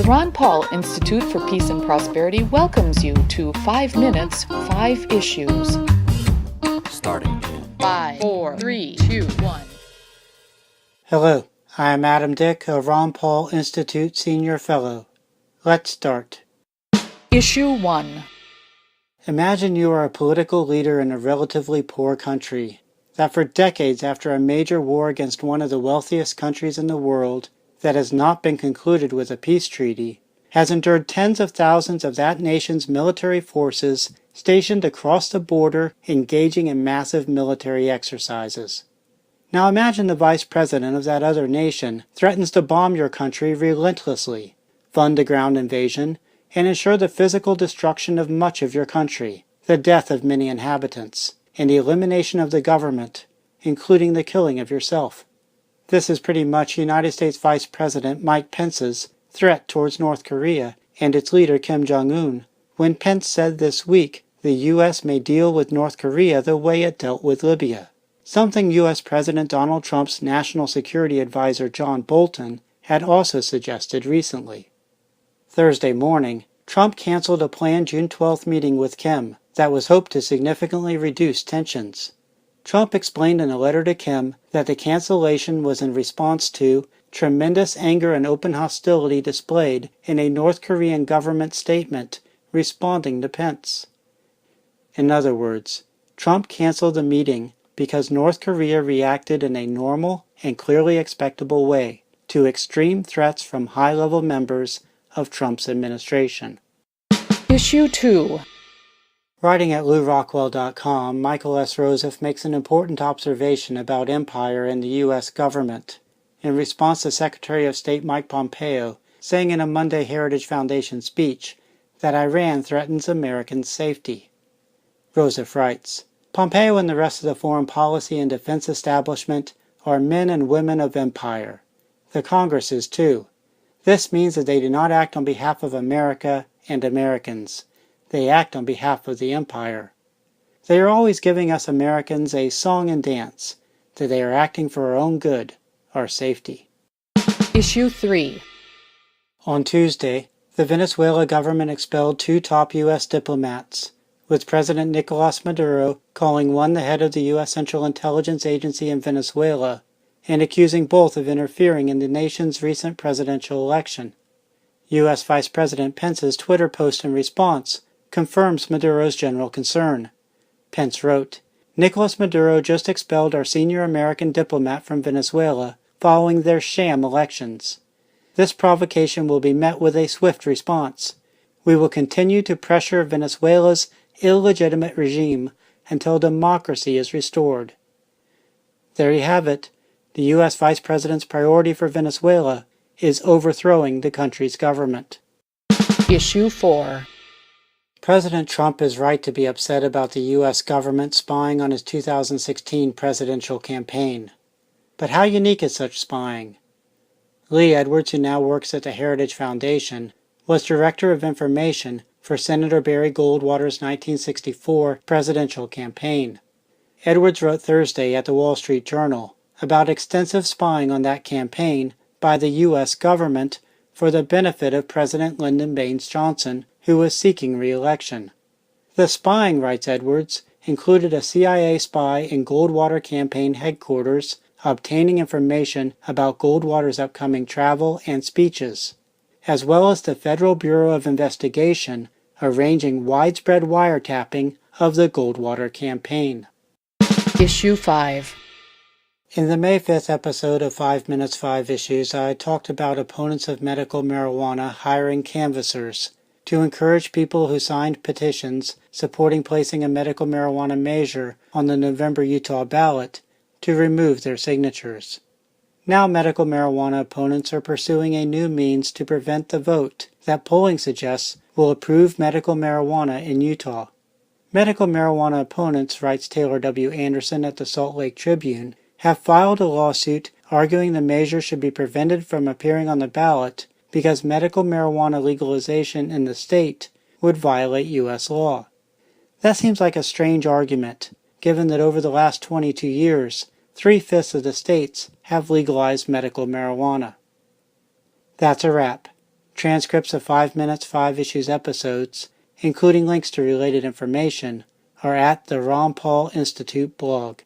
Ron Paul Institute for Peace and Prosperity welcomes you to 5 Minutes, 5 Issues. Starting in 5, 4, 3, 2, 1. Hello, I am Adam Dick, a Ron Paul Institute Senior Fellow. Let's start. Issue 1. Imagine you are a political leader in a relatively poor country that for decades after a major war against one of the wealthiest countries in the world that has not been concluded with a peace treaty, has endured tens of thousands of that nation's military forces stationed across the border engaging in massive military exercises. Now imagine the vice president of that other nation threatens to bomb your country relentlessly, fund a ground invasion, and ensure the physical destruction of much of your country, the death of many inhabitants, and the elimination of the government, including the killing of yourself. This is pretty much United States Vice President Mike Pence's threat towards North Korea and its leader Kim Jong-un, when Pence said this week the U.S. may deal with North Korea the way it dealt with Libya, something U.S. President Donald Trump's National Security Advisor John Bolton had also suggested recently. Thursday morning, Trump canceled a planned June 12th meeting with Kim that was hoped to significantly reduce tensions. Trump explained in a letter to Kim that the cancellation was in response to tremendous anger and open hostility displayed in a North Korean government statement responding to Pence. In other words, Trump canceled the meeting because North Korea reacted in a normal and clearly expectable way to extreme threats from high-level members of Trump's administration. Issue 2. Writing at LouRockwell.com, Michael S. Rosef makes an important observation about empire and the U.S. government, in response to Secretary of State Mike Pompeo saying in a Monday Heritage Foundation speech that Iran threatens Americans' safety. Rosef writes, Pompeo and the rest of the foreign policy and defense establishment are men and women of empire. The Congress is too. This means that they do not act on behalf of America and Americans. They act on behalf of the empire. They are always giving us Americans a song and dance, that they are acting for our own good, our safety. Issue 3. On Tuesday, the Venezuela government expelled 2 top U.S. diplomats, with President Nicolas Maduro calling one the head of the U.S. Central Intelligence Agency in Venezuela and accusing both of interfering in the nation's recent presidential election. U.S. Vice President Pence's Twitter post in response confirms Maduro's general concern. Pence wrote, Nicolas Maduro just expelled our senior American diplomat from Venezuela following their sham elections. This provocation will be met with a swift response. We will continue to pressure Venezuela's illegitimate regime until democracy is restored. There you have it. The U.S. Vice President's priority for Venezuela is overthrowing the country's government. Issue 4. President Trump is right to be upset about the U.S. government spying on his 2016 presidential campaign. But how unique is such spying? Lee Edwards, who now works at the Heritage Foundation, was Director of Information for Senator Barry Goldwater's 1964 presidential campaign. Edwards wrote Thursday at the Wall Street Journal about extensive spying on that campaign by the U.S. government for the benefit of President Lyndon Baines Johnson, who was seeking re-election. The spying, writes Edwards, included a CIA spy in Goldwater campaign headquarters obtaining information about Goldwater's upcoming travel and speeches, as well as the Federal Bureau of Investigation arranging widespread wiretapping of the Goldwater campaign. Issue 5. In the May 5th episode of 5 Minutes 5 Issues, I talked about opponents of medical marijuana hiring canvassers to encourage people who signed petitions supporting placing a medical marijuana measure on the November Utah ballot to remove their signatures. Now medical marijuana opponents are pursuing a new means to prevent the vote that polling suggests will approve medical marijuana in Utah. Medical marijuana opponents, writes Taylor W. Anderson at the Salt Lake Tribune, have filed a lawsuit arguing the measure should be prevented from appearing on the ballot because medical marijuana legalization in the state would violate U.S. law. That seems like a strange argument, given that over the last 22 years, 3/5 of the states have legalized medical marijuana. That's a wrap. Transcripts of 5 Minutes, 5 Issues episodes, including links to related information, are at the Ron Paul Institute blog.